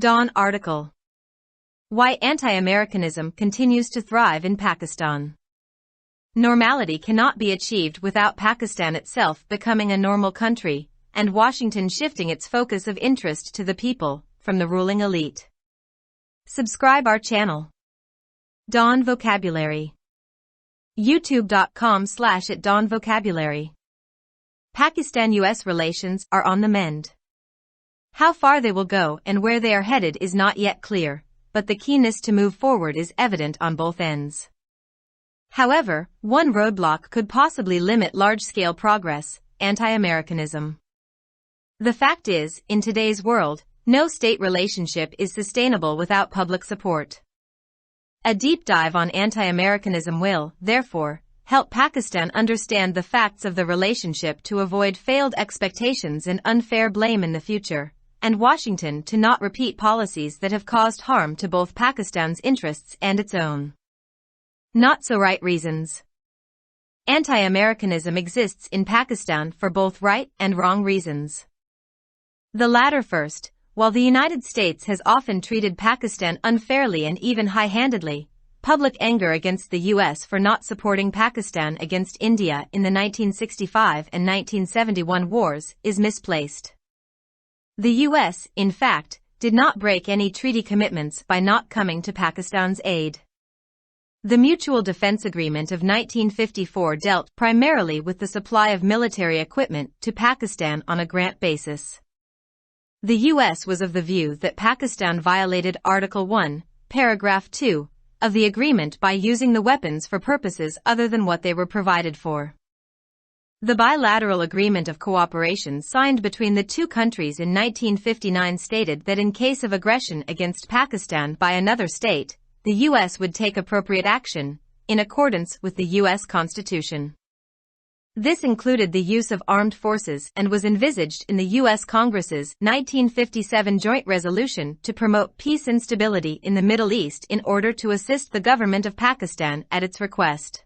Dawn article. Why anti-Americanism continues to thrive in Pakistan. Normality cannot be achieved without Pakistan itself becoming a normal country, and Washington shifting its focus of interest to the people, from the ruling elite. Subscribe our channel. Dawn Vocabulary. YouTube.com/@DawnVocabulary. Pakistan-US relations are on the mend. How far they will go and where they are headed is not yet clear, but the keenness to move forward is evident on both ends. However, one roadblock could possibly limit large-scale progress: anti-Americanism. The fact is, in today's world, no state relationship is sustainable without public support. A deep dive on anti-Americanism will, therefore, help Pakistan understand the facts of the relationship to avoid failed expectations and unfair blame in the future, and Washington to not repeat policies that have caused harm to both Pakistan's interests and its own. Not so right reasons. Anti-Americanism exists in Pakistan for both right and wrong reasons. The latter first. While the United States has often treated Pakistan unfairly and even high-handedly, public anger against the U.S. for not supporting Pakistan against India in the 1965 and 1971 wars is misplaced. The U.S., in fact, did not break any treaty commitments by not coming to Pakistan's aid. The Mutual Defense Agreement of 1954 dealt primarily with the supply of military equipment to Pakistan on a grant basis. The U.S. was of the view that Pakistan violated Article 1, Paragraph 2, of the agreement by using the weapons for purposes other than what they were provided for. The bilateral agreement of cooperation signed between the two countries in 1959 stated that in case of aggression against Pakistan by another state, the U.S. would take appropriate action, in accordance with the U.S. Constitution. This included the use of armed forces and was envisaged in the U.S. Congress's 1957 joint resolution to promote peace and stability in the Middle East in order to assist the government of Pakistan at its request.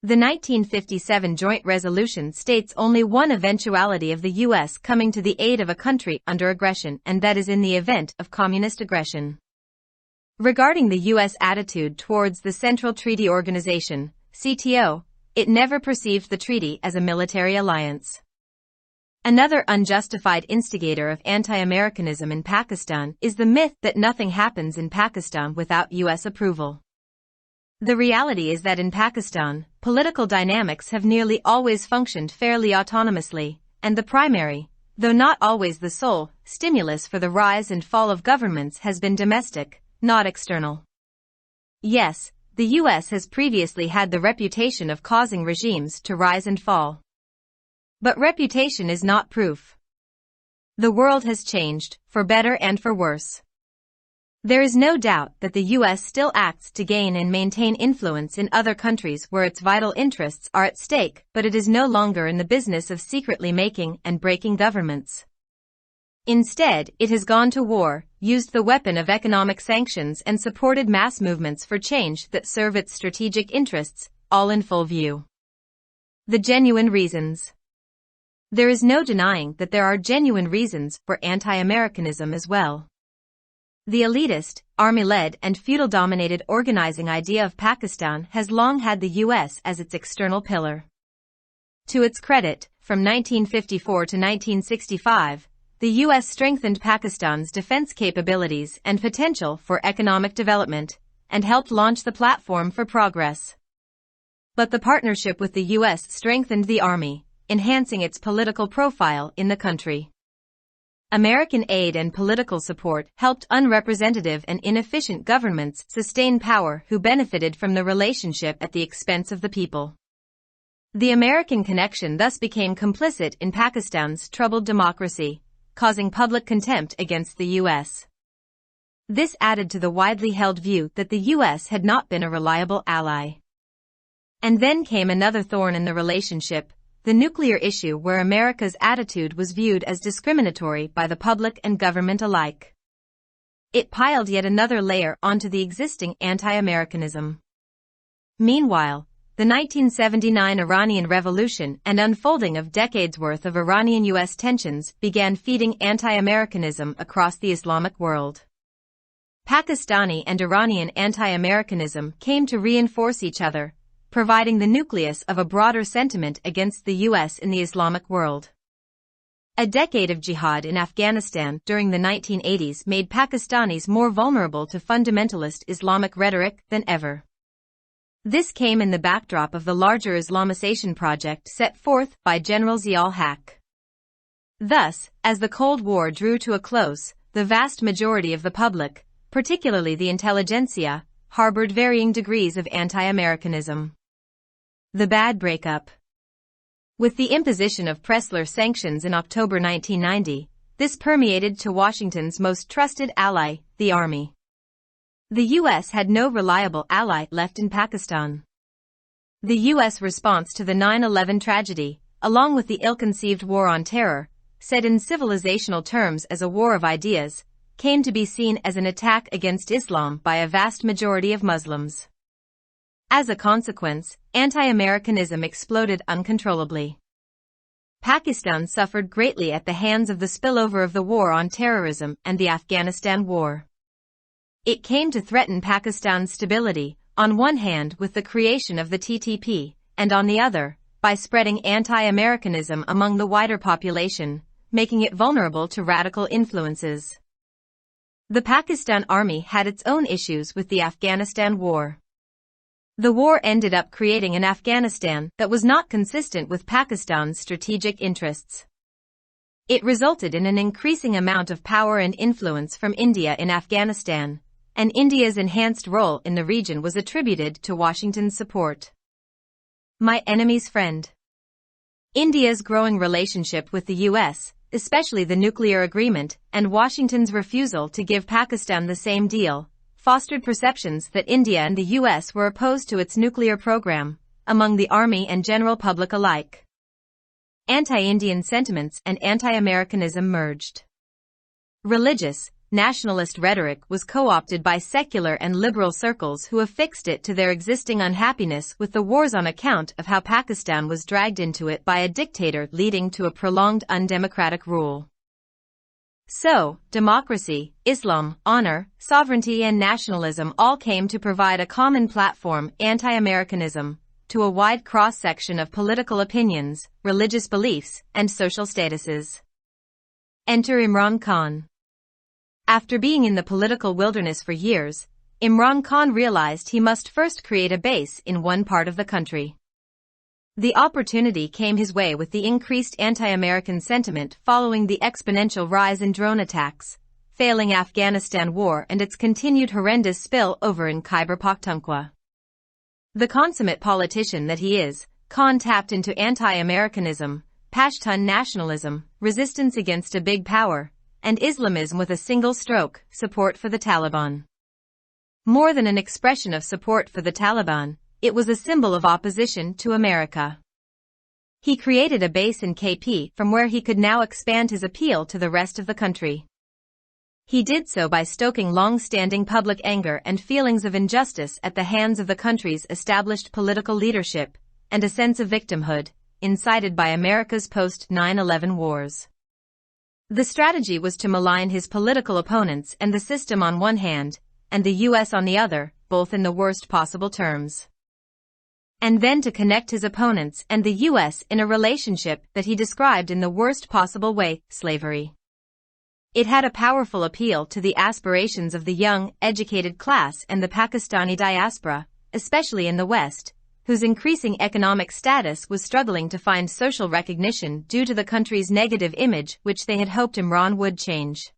The 1957 joint resolution states only one eventuality of the U.S. coming to the aid of a country under aggression, and that is in the event of communist aggression. Regarding the U.S. attitude towards the Central Treaty Organization, CTO, it never perceived the treaty as a military alliance. Another unjustified instigator of anti-Americanism in Pakistan is the myth that nothing happens in Pakistan without U.S. approval. The reality is that in Pakistan, political dynamics have nearly always functioned fairly autonomously, and the primary, though not always the sole, stimulus for the rise and fall of governments has been domestic, not external. Yes, the U.S. has previously had the reputation of causing regimes to rise and fall. But reputation is not proof. The world has changed, for better and for worse. There is no doubt that the U.S. still acts to gain and maintain influence in other countries where its vital interests are at stake, but it is no longer in the business of secretly making and breaking governments. Instead, it has gone to war, used the weapon of economic sanctions and supported mass movements for change that serve its strategic interests, all in full view. The genuine reasons. There is no denying that there are genuine reasons for anti-Americanism as well. The elitist, army-led and feudal-dominated organizing idea of Pakistan has long had the U.S. as its external pillar. To its credit, from 1954 to 1965, the U.S. strengthened Pakistan's defense capabilities and potential for economic development, and helped launch the platform for progress. But the partnership with the U.S. strengthened the army, enhancing its political profile in the country. American aid and political support helped unrepresentative and inefficient governments sustain power who benefited from the relationship at the expense of the people. The American connection thus became complicit in Pakistan's troubled democracy, causing public contempt against the U.S. This added to the widely held view that the U.S. had not been a reliable ally. And then came another thorn in the relationship, the nuclear issue, where America's attitude was viewed as discriminatory by the public and government alike. It piled yet another layer onto the existing anti-Americanism. Meanwhile, The 1979 Iranian Revolution and unfolding of decades worth of Iranian-US tensions began feeding anti-Americanism across the Islamic world. Pakistani and Iranian anti-Americanism came to reinforce each other, providing the nucleus of a broader sentiment against the US in the Islamic world. A decade of jihad in Afghanistan during the 1980s made Pakistanis more vulnerable to fundamentalist Islamic rhetoric than ever. This came in the backdrop of the larger Islamization project set forth by General Zia-ul-Haq. Thus, as the Cold War drew to a close, the vast majority of the public, particularly the intelligentsia, harbored varying degrees of anti-Americanism. The bad breakup. With the imposition of Pressler sanctions in October 1990, this permeated to Washington's most trusted ally, the Army. The U.S. had no reliable ally left in Pakistan. The U.S. response to the 9/11 tragedy, along with the ill-conceived war on terror, said in civilizational terms as a war of ideas, came to be seen as an attack against Islam by a vast majority of Muslims. As a consequence, anti-Americanism exploded uncontrollably. Pakistan suffered greatly at the hands of the spillover of the war on terrorism and the Afghanistan war. It came to threaten Pakistan's stability, on one hand with the creation of the TTP, and on the other, by spreading anti-Americanism among the wider population, making it vulnerable to radical influences. The Pakistan Army had its own issues with the Afghanistan war. The war ended up creating an Afghanistan that was not consistent with Pakistan's strategic interests. It resulted in an increasing amount of power and influence from India in Afghanistan, and India's enhanced role in the region was attributed to Washington's support. My enemy's friend. India's growing relationship with the U.S., especially the nuclear agreement, and Washington's refusal to give Pakistan the same deal, fostered perceptions that India and the U.S. were opposed to its nuclear program, among the Army and general public alike. Anti-Indian sentiments and anti-Americanism merged. Religious, nationalist rhetoric was co-opted by secular and liberal circles who affixed it to their existing unhappiness with the wars on account of how Pakistan was dragged into it by a dictator leading to a prolonged undemocratic rule. So, democracy, Islam, honor, sovereignty and nationalism all came to provide a common platform, anti-Americanism, to a wide cross-section of political opinions, religious beliefs, and social statuses. Enter Imran Khan. After being in the political wilderness for years, Imran Khan realized he must first create a base in one part of the country. The opportunity came his way with the increased anti-American sentiment following the exponential rise in drone attacks, failing Afghanistan war and its continued horrendous spill over in Khyber Pakhtunkhwa. The consummate politician that he is, Khan tapped into anti-Americanism, Pashtun nationalism, resistance against a big power, and Islamism with a single stroke, support for the Taliban. More than an expression of support for the Taliban, it was a symbol of opposition to America. He created a base in KP from where he could now expand his appeal to the rest of the country. He did so by stoking long-standing public anger and feelings of injustice at the hands of the country's established political leadership, and a sense of victimhood, incited by America's post-9/11 wars. The strategy was to malign his political opponents and the system on one hand, and the U.S. on the other, both in the worst possible terms. And then to connect his opponents and the U.S. in a relationship that he described in the worst possible way, slavery. It had a powerful appeal to the aspirations of the young, educated class and the Pakistani diaspora, especially in the West, whose increasing economic status was struggling to find social recognition due to the country's negative image which they had hoped Imran would change.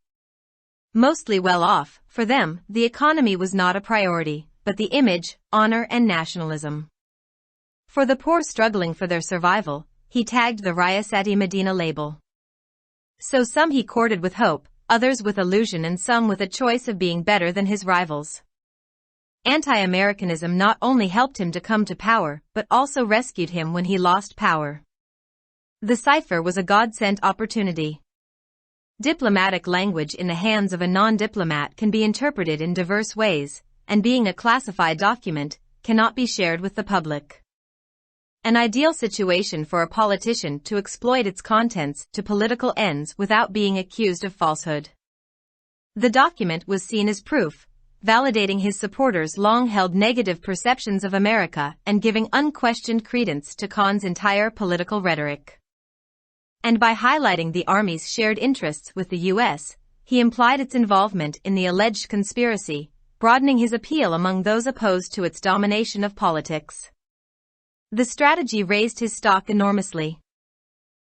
Mostly well off, for them, the economy was not a priority, but the image, honor and nationalism. For the poor struggling for their survival, he tagged the Riyasati Medina label. So some he courted with hope, others with illusion and some with a choice of being better than his rivals. Anti-Americanism not only helped him to come to power, but also rescued him when he lost power. The cipher was a God-sent opportunity. Diplomatic language in the hands of a non-diplomat can be interpreted in diverse ways, and being a classified document, cannot be shared with the public. An ideal situation for a politician to exploit its contents to political ends without being accused of falsehood. The document was seen as proof, validating his supporters' long-held negative perceptions of America and giving unquestioned credence to Khan's entire political rhetoric. And by highlighting the Army's shared interests with the U.S., he implied its involvement in the alleged conspiracy, broadening his appeal among those opposed to its domination of politics. The strategy raised his stock enormously.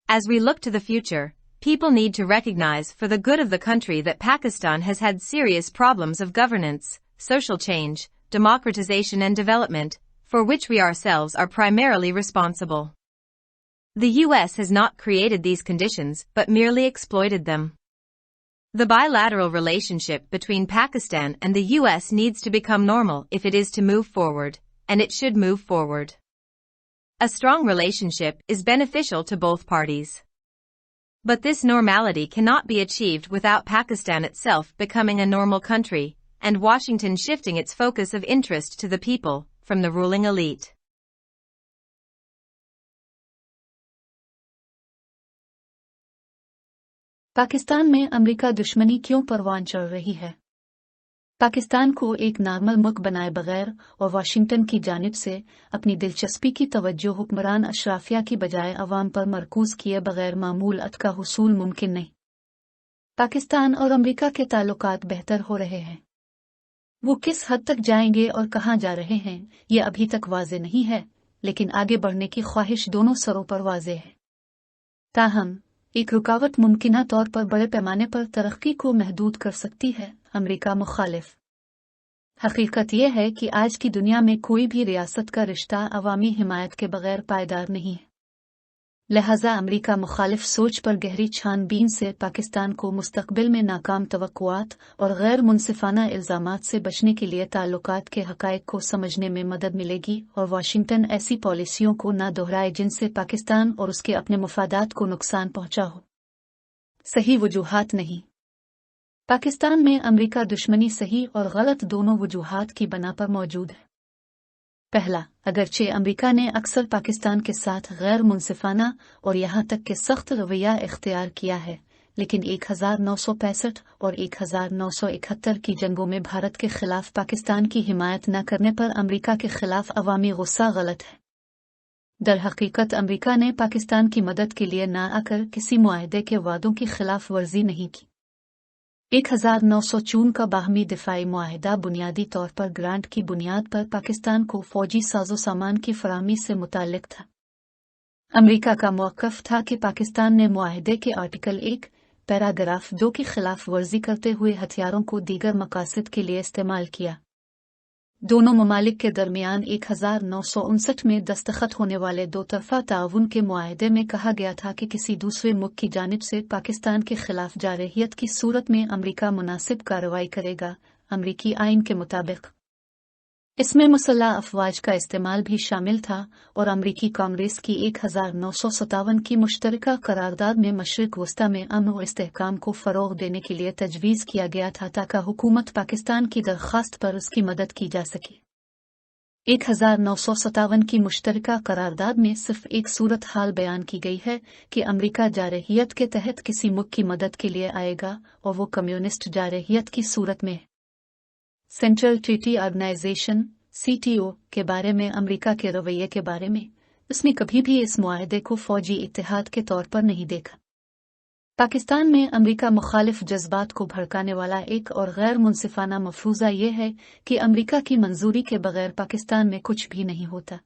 As we look to the future, people need to recognize for the good of the country that Pakistan has had serious problems of governance, social change, democratization and development, for which we ourselves are primarily responsible. The U.S. has not created these conditions but merely exploited them. The bilateral relationship between Pakistan and the U.S. needs to become normal if it is to move forward, and it should move forward. A strong relationship is beneficial to both parties. But this normality cannot be achieved without Pakistan itself becoming a normal country, and Washington shifting its focus of interest to the people, from the ruling elite. Pakistan में America दुश्मनी क्यों परवान चढ़ रही है? पाकिस्तान को एक normal मुल्क बनाए बगैर और वाशिंगटन की जानिब से अपनी दिलचस्पी की तवज्जो हुक्मरान अशराफिया की बजाय अवाम पर मरकूज किए बगैर मामूल अत का हुसूल मुमकिन नहीं। पाकिस्तान और अमेरिका के ताल्लुकात बेहतर हो रहे हैं। वो किस हद तक जाएंगे और कहां जा रहे हैं, ये अभी तक वाज़े नहीं है, लेकिन आगे बढ़ने की ख्वाहिश दोनों सरों पर वाज़े है। ताहम एक रुकावट मुमकिना तौर पर बड़े पैमाने पर तरक्की को महदूद कर सकती है, अमेरिका मुखालिफ। हकीकत यह है कि आज की दुनिया में कोई भी रियासत का रिश्ता अवामी हिमायत के बगैर पायदार नहीं है। लिहाजा अमेरिका मुखालिफ सोच पर गहरी छानबीन से पाकिस्तान को मुस्तकबिल में नाकाम तवक्कुआत और गैर मुनसिफाना इल्जामात से बचने के लिए ताल्लुकात के हकायक को समझने में मदद मिलेगी और वाशिंगटन ऐसी पॉलिसियों को न दोहराए जिनसे पाकिस्तान और उसके अपने मुफादात को नुकसान पहुंचा हो। सही वजूहात नहीं। पाकिस्तान में अमेरिका दुश्मनी सही और गलत दोनों वजूहात की बना पर मौजूद है। पहला, अगरचे अमेरिका ने अक्सर पाकिस्तान के साथ गैर मुनसिफाना और यहाँ तक के सख्त रवैया इख्तियार किया है, लेकिन 1965 और 1971 की जंगों में भारत के खिलाफ पाकिस्तान की हिमायत न करने पर अमेरिका के खिलाफ अवामी गुस्सा गलत है। दर हकीकत अमेरिका ने पाकिस्तान की मदद के लिए न आकर किसी मुआहदे के वादों की खिलाफ वर्जी नहीं की। 1954 का बाहमी दिफाई मुआहिदा बुनियादी तौर पर ग्रांट की बुनियाद पर पाकिस्तान को फौजी साजो सामान की फराहमी से मुताल्लिक था। अमेरिका का मौक़िफ़ था कि पाकिस्तान ने मुआहिदे के आर्टिकल 1, पैराग्राफ 2 की खिलाफ वर्जी करते हुए हथियारों को दीगर मकासद के लिए इस्तेमाल किया। दोनों ममालिक के दरमियान 1959 में दस्तखत होने वाले दो तरफा ताउन के मुआहदे में कहा गया था कि किसी दूसरे मुल्क की जानिब से पाकिस्तान के खिलाफ जारहियत की सूरत में अमेरिका मुनासिब कार्रवाई करेगा, अमरीकी आइन के मुताबिक। इसमें मुसल्लह अफवाज का इस्तेमाल भी शामिल था और अमरीकी कांग्रेस की 1957 की मुश्तरका करारदाद में मशरिक वस्ता में अमन और इस्तेहकाम को फ़रोग़ देने के लिए तजवीज़ किया गया था ताकि हुकूमत पाकिस्तान की दरख्वास्त पर उसकी मदद की जा सके। 1957 की मुश्तरका करारदाद में सिर्फ एक सूरत हाल बयान की गई है कि अमरीका जारहियत के तहत किसी मुल्क की मदद के लिए आएगा और वो कम्युनिस्ट जारहियत की सूरत में। सेंट्रल ट्रीटी ऑर्गेनाइजेशन (CTO) के बारे में अमेरिका के रवैये के बारे में उसने कभी भी इस मुआहदे को फौजी इत्तेहाद के तौर पर नहीं देखा। पाकिस्तान में अमेरिका मुखालिफ जज्बात को भड़काने वाला एक और गैर मुनसिफाना मफरूज़ा ये है कि अमेरिका की मंजूरी के बगैर पाकिस्तान में कुछ भी नहीं होता।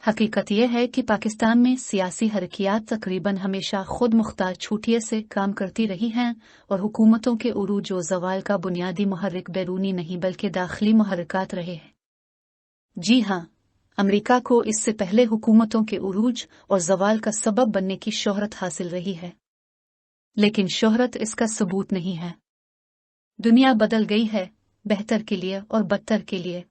हकीकत यह है कि पाकिस्तान में सियासी हरकियात तकरीबन हमेशा खुद मुख्तार छूटिये से काम करती रही हैं और हुकूमतों के उरूज व ज़वाल का बुनियादी मुहर्रिक बैरूनी नहीं बल्कि दाखिली मुहर्रिकात रहे हैं। जी हाँ, अमेरिका को इससे पहले हुकूमतों के उरूज और ज़वाल का सबब बनने की शोहरत हासिल रही है, लेकिन शोहरत इसका सबूत नहीं है। दुनिया बदल गई है, बेहतर के लिए और बदतर के लिए।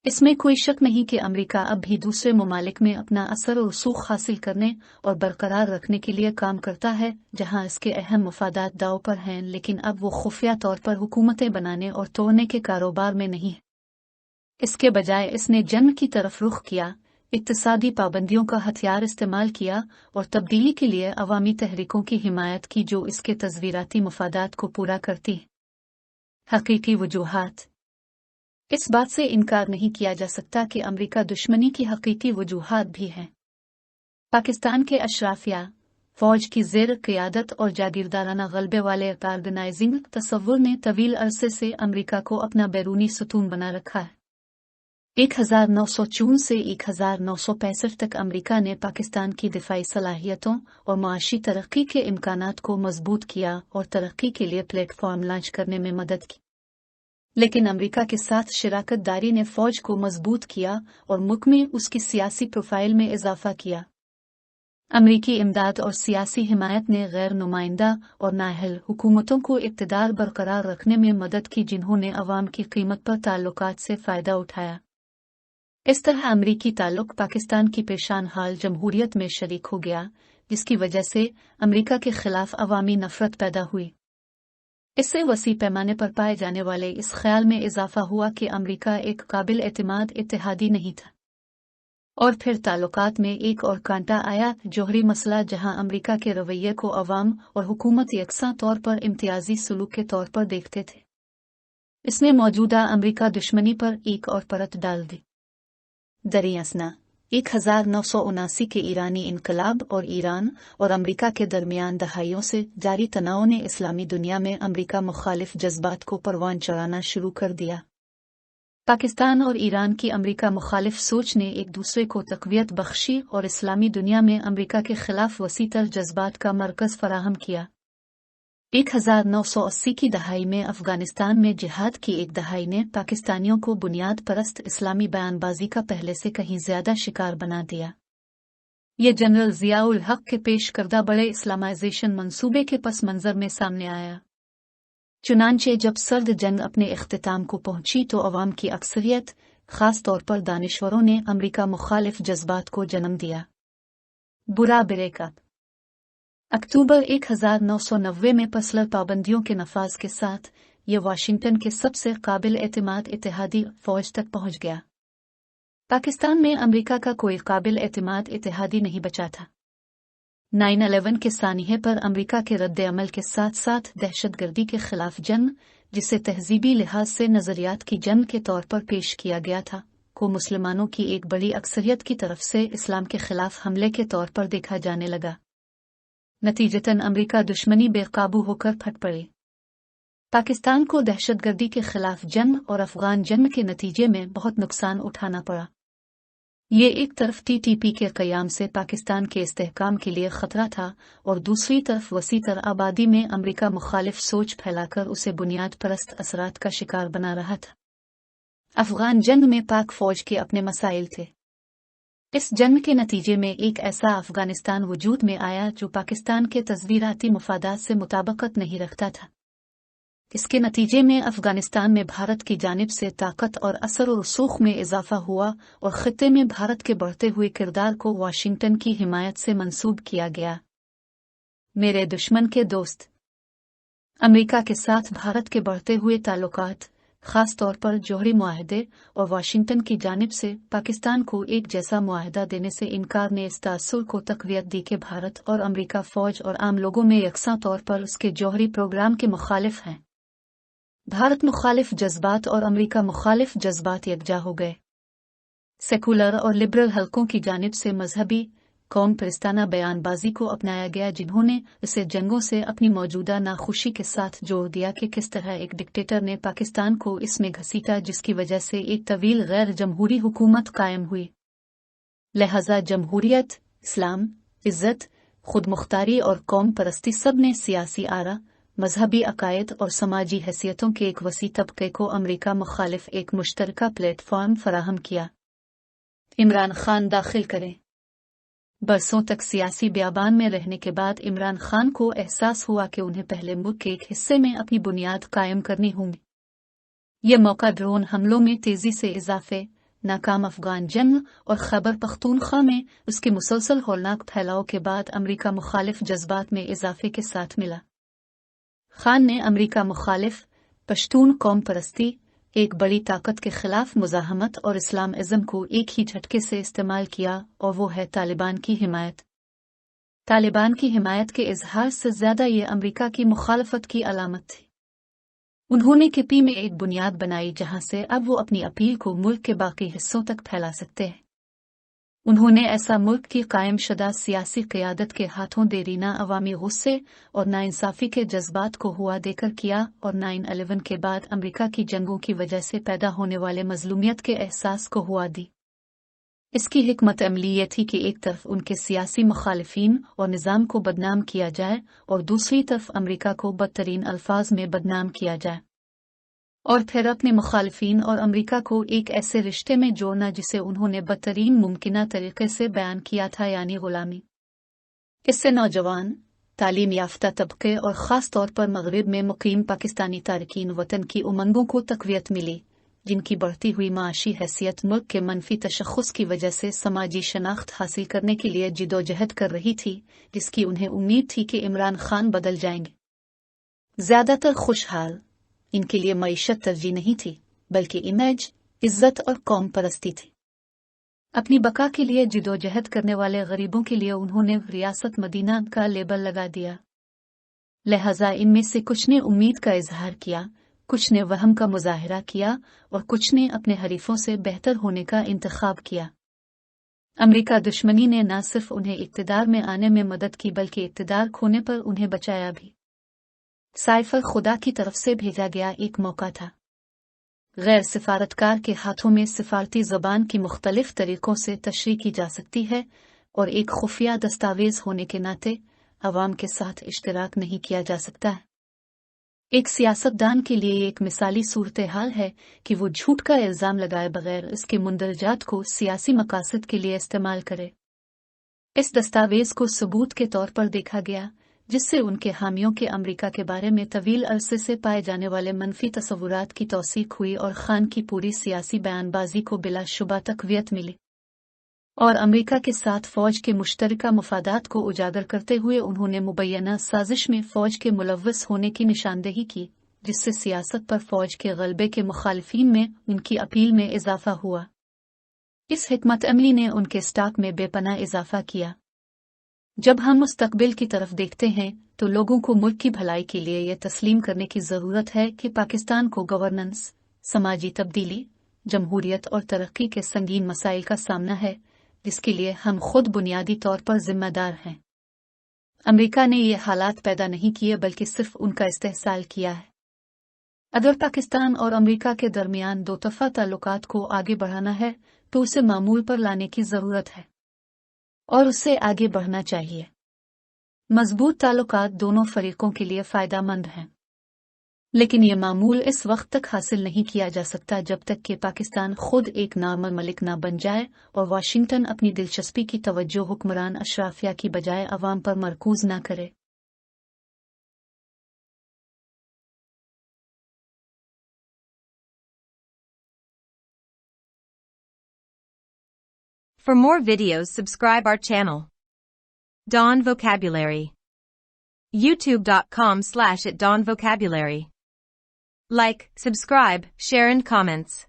इसमें कोई शक नहीं कि अमेरिका अब भी दूसरे ममालिक में अपना असर और रसूख हासिल करने और बरकरार रखने के लिए काम करता है जहां इसके अहम मफादात दाव पर हैं, लेकिन अब वो खुफिया तौर पर हुकूमतें बनाने और तोड़ने के कारोबार में नहीं है। इसके बजाय इसने जंग की तरफ रुख किया इक्तिसादी पाबंदियों का हथियार इस्तेमाल किया और तब्दीली के लिए अवामी तहरीकों की हिमायत की जो इसके तज़वीराती मफादात को पूरा करती। हकीकी वजूहात। इस बात से इनकार नहीं किया जा सकता कि अमेरिका दुश्मनी की हकीकी वजूहात भी हैं। पाकिस्तान के अशराफिया, फौज की ज़ेर क़ियादत और जागीरदाराना गलबे वाले ऑर्गेनाइजिंग तसव्वुर ने तवील अरसे से अमेरिका को अपना बैरूनी सतून बना रखा है। 1964 से 1965 तक अमेरिका ने पाकिस्तान की दिफाई सलाहियतों और माशी तरक्की के इम्कानात को मजबूत किया और तरक्की के लिए प्लेटफॉर्म लॉन्च करने में मदद की। लेकिन अमेरिका के साथ शराकत दारी ने फौज को मजबूत किया और मुल्क में उसकी सियासी प्रोफाइल में इजाफा किया। अमेरिकी इमदाद और सियासी हिमायत ने गैर नुमाइंदा और नाअहल हुकूमतों को इक़्तिदार बरकरार रखने में मदद की जिन्होंने अवाम की कीमत पर ताल्लुकात से फ़ायदा उठाया। इस तरह अमेरिकी ताल्लुक पाकिस्तान की पेशान हाल जमहूरियत में शरीक हो गया, जिसकी वजह से अमेरिका के खिलाफ अवामी नफरत पैदा हुई। इससे वसी पैमाने पर पाए जाने वाले इस ख्याल में इजाफा हुआ कि अमेरिका एक काबिल एतमाद इत्तेहादी नहीं था। और फिर ताल्लुकात में एक और कांटा आया, जोहरी मसला, जहां अमेरिका के रवैये को अवाम और हुकूमत यकसा तौर पर इम्तियाजी सलूक के तौर पर देखते थे। इसने मौजूदा अमेरिका दुश्मनी पर एक और परत डाल दी। दरियासना 1979 के ईरानी इनकलाब और ईरान और अमेरिका के दरमियान दहाइयों से जारी तनाव ने इस्लामी दुनिया में अमेरिका मुखालिफ जज्बात को परवान चढ़ाना शुरू कर दिया। पाकिस्तान और ईरान की अमेरिका मुखालिफ सोच ने एक दूसरे को तक़वियत बख्शी और इस्लामी दुनिया में अमेरिका के खिलाफ वसीतर जज्बात का मरकज़ फराहम किया। 1980 की दहाई में अफ़गानिस्तान में जिहाद की एक दहाई ने पाकिस्तानियों को बुनियाद परस्त इस्लामी बयानबाजी का पहले से कहीं ज़्यादा शिकार बना दिया। ये जनरल ज़ियाउल हक़ के पेश करदा बड़े इस्लामाइजेशन मंसूबे के पस मंज़र में सामने आया। चुनांचे जब सर्द जंग अपने इख्तिताम को पहुंची तो अवाम की अक्सरियत, ख़ास तौर पर दानिश्वरों ने अमेरिका मुखालिफ जज्बात को जन्म दिया। बुरा ब्रेकअप। अक्टूबर 1990 में पसलर पाबंदियों के नफाज के साथ ये वाशिंगटन के सबसे काबिल एतमाद इत्तेहादी फौज तक पहुंच गया। पाकिस्तान में अमेरिका का कोई काबिल एतमाद इत्तेहादी नहीं बचा था। 9/11 के सानिहे पर अमेरिका के रद्द अमल के साथ साथ दहशतगर्दी के खिलाफ जंग, जिसे तहजीबी लिहाज से नजरियात की जंग के तौर पर पेश किया गया था, को मुसलमानों की एक बड़ी अक्सरियत की तरफ से इस्लाम के खिलाफ हमले के तौर पर देखा जाने लगा। नतीजतन अमेरिका दुश्मनी बेकाबू होकर फट पड़ी। पाकिस्तान को दहशतगर्दी के खिलाफ जंग और अफगान जंग के नतीजे में बहुत नुकसान उठाना पड़ा। ये एक तरफ TTP के क़याम से पाकिस्तान के इस्तेहकाम के लिए खतरा था और दूसरी तरफ वसीतर आबादी में अमेरिका मुखालिफ सोच फैलाकर उसे बुनियाद परस्त असरात का शिकार बना रहा था। अफगान जंग में पाक फौज के अपने मसाइल थे। इस जंग के नतीजे में एक ऐसा अफगानिस्तान वजूद में आया जो पाकिस्तान के तज़वीराती मुफादात से मुताबकत नहीं रखता था। इसके नतीजे में अफगानिस्तान में भारत की जानिब से ताकत और असर और रसूख में इजाफा हुआ और खित्ते में भारत के बढ़ते हुए किरदार को वाशिंगटन की हिमायत से मंसूब किया गया। मेरे दुश्मन के दोस्त। अमेरिका के साथ भारत के बढ़ते हुए ताल्लुकात, खास तौर पर जोहरी मुआहदे और वाशिंगटन की जानिब से पाकिस्तान को एक जैसा मुआहदा देने से इनकार ने इस तासुर को तक़वियत दी कि भारत और अमेरिका फौज और आम लोगों में यकसा तौर पर उसके जोहरी प्रोग्राम के मुखालिफ हैं। भारत मुखालिफ जज्बात और अमेरिका मुखालिफ जज्बात यकजा हो गए। सेकुलर और लिबरल हलकों की जानिब से मजहबी कौम परिस्ताना बयानबाजी को अपनाया गया, जिन्होंने इसे जंगों से अपनी मौजूदा नाखुशी के साथ जोड़ दिया कि किस तरह एक डिक्टेटर ने पाकिस्तान को इसमें घसीटा, जिसकी वजह से एक तवील गैर जमहूरी हुकूमत कायम हुई। लिहाजा जमहूरियत, इस्लाम, इज्जत, खुद मुख्तारी और कौम परस्ती सब ने सियासी आरा, मजहबी अकायद और समाजी हैसियतों के एक वसी तबके को अमेरिका मुखालिफ एक मुश्तरका प्लेटफॉर्म फराहम किया। इमरान खान दाखिल करें। बरसों तक सियासी बयाबान में रहने के बाद इमरान खान को एहसास हुआ कि उन्हें पहले मुल्क के एक हिस्से में अपनी बुनियाद कायम करनी होगी। यह मौका ड्रोन हमलों में तेजी से इजाफे, नाकाम अफगान जंग और खैबर पख्तूनख्वा में उसके मुसलसल हौलनाक फैलाव के बाद अमेरिका मुखालिफ जज्बात में इजाफे के साथ मिला। खान ने अमेरिका मुखालिफ, पश्तून कौम परस्ती, एक बड़ी ताकत के खिलाफ मुजाहमत और इस्लामिज़्म को एक ही झटके से इस्तेमाल किया, और वो है तालिबान की हिमायत। तालिबान की हिमायत के इजहार से ज़्यादा ये अमेरिका की मुखालफत की अलामत थी। उन्होंने किपी में एक बुनियाद बनाई जहां से अब वो अपनी अपील को मुल्क के बाकी हिस्सों तक फैला सकते हैं। उन्होंने ऐसा मुल्क की कायम शुदा सियासी क़यादत के हाथों देरीना अवामी गुस्से और नाइंसाफ़ी के जज्बात को हुआ देकर किया, और 9/11 के बाद अमेरिका की जंगों की वजह से पैदा होने वाले मजलूमियत के एहसास को हुआ दी। इसकी हिकमत अमली ये थी कि एक तरफ उनके सियासी मुखालिफिन और निज़ाम को बदनाम किया जाए, और दूसरी तरफ अमेरिका को बदतरीन अल्फाज में बदनाम किया जाए, और फिर अपने मुखालिफिन और अमेरिका को एक ऐसे रिश्ते में जोड़ना जिसे उन्होंने बदतरीन मुमकिना तरीके से बयान किया था, यानी गुलामी। इससे नौजवान, तालीम याफ्ता तबके और ख़ास तौर पर मगरिब में मुकीम पाकिस्तानी तारकीन वतन की उमंगों को तक़वियत मिली, जिनकी बढ़ती हुई माशी हैसियत मुल्क के मनफी तशख़्ख़ुस की वजह से समाजी शनाख्त हासिल करने के लिए जिदोजहद कर रही थी, जिसकी उन्हें उम्मीद थी कि इमरान खान बदल जाएंगे। ज़्यादातर खुशहाल इनके लिए मईशत तरजीह नहीं थी, बल्कि इमेज, इज्जत और कौम परस्ती थी। अपनी बका के लिए जिदोजहद करने वाले गरीबों के लिए उन्होंने रियासत मदीना का लेबल लगा दिया। लिहाजा इनमें से कुछ ने उम्मीद का इजहार किया, कुछ ने वहम का मुजाहिरा किया, और कुछ ने अपने हरीफों से बेहतर होने का इंतखाब किया। अमेरिका दुश्मनी ने न सिर्फ उन्हें इक़्तिदार में आने में मदद की, बल्कि इक़्तिदार खोने पर उन्हें बचाया भी। साइफर खुदा की तरफ से भेजा गया एक मौका था। गैर सिफारतकार के हाथों में सिफारती ज़बान की मुख्तलिफ तरीक़ों से तशरीह की जा सकती है, और एक खुफिया दस्तावेज़ होने के नाते अवाम के साथ इश्तराक नहीं किया जा सकता है। एक सियासतदान के लिए एक मिसाली सूरत हाल है कि वो झूठ का इल्ज़ाम लगाए बगैर इसके मुंदरजात को सियासी मकासद के लिए इस्तेमाल करे। इस दस्तावेज़ को सबूत के तौर पर देखा गया, जिससे उनके हामियों के अमेरिका के बारे में तवील अरसे से पाए जाने वाले मनफी तसव्वुरात की तौसीक हुई, और खान की पूरी सियासी बयानबाजी को बिलाशुबा तक़वियत मिली। और अमेरिका के साथ फ़ौज के मुश्तरका मफादात को उजागर करते हुए उन्होंने मुबैयना साजिश में फ़ौज के मुलव्वस होने की निशानदेही की, जिससे सियासत पर फ़ौज के ग़लबे के मुखालिफिन में उनकी अपील में इजाफ़ा हुआ। इस हिकमत अमली ने उनके स्टाक में बेपनाह इजाफ़ा किया। जब हम मुस्तक़बिल की तरफ देखते हैं तो लोगों को मुल्क की भलाई के लिए यह तस्लीम करने की ज़रूरत है कि पाकिस्तान को गवर्नेंस, समाजी तब्दीली, जमहूरियत और तरक्की के संगीन मसाइल का सामना है, जिसके लिए हम खुद बुनियादी तौर पर ज़िम्मेदार हैं। अमेरिका ने ये हालात पैदा नहीं किए, बल्कि सिर्फ उनका इस्तेहसाल किया है। अगर पाकिस्तान और अमेरिका के दरमियान दो तरफ़ा ताल्लुकात को आगे बढ़ाना है तो उसे मामूल पर लाने की ज़रूरत है, और उससे आगे बढ़ना चाहिए। मजबूत ताल्लुकात दोनों फरीकों के लिए फ़ायदेमंद हैं, लेकिन ये मामूल इस वक्त तक हासिल नहीं किया जा सकता जब तक कि पाकिस्तान खुद एक नॉर्मल मलिक ना बन जाए और वाशिंगटन अपनी दिलचस्पी की तवज्जो हुक्मरान अशराफिया की बजाय अवाम पर मरकूज ना करे। For more videos, subscribe our channel. Dawn Vocabulary. YouTube.com/@dawnvocabulary. Like, subscribe, share and comments.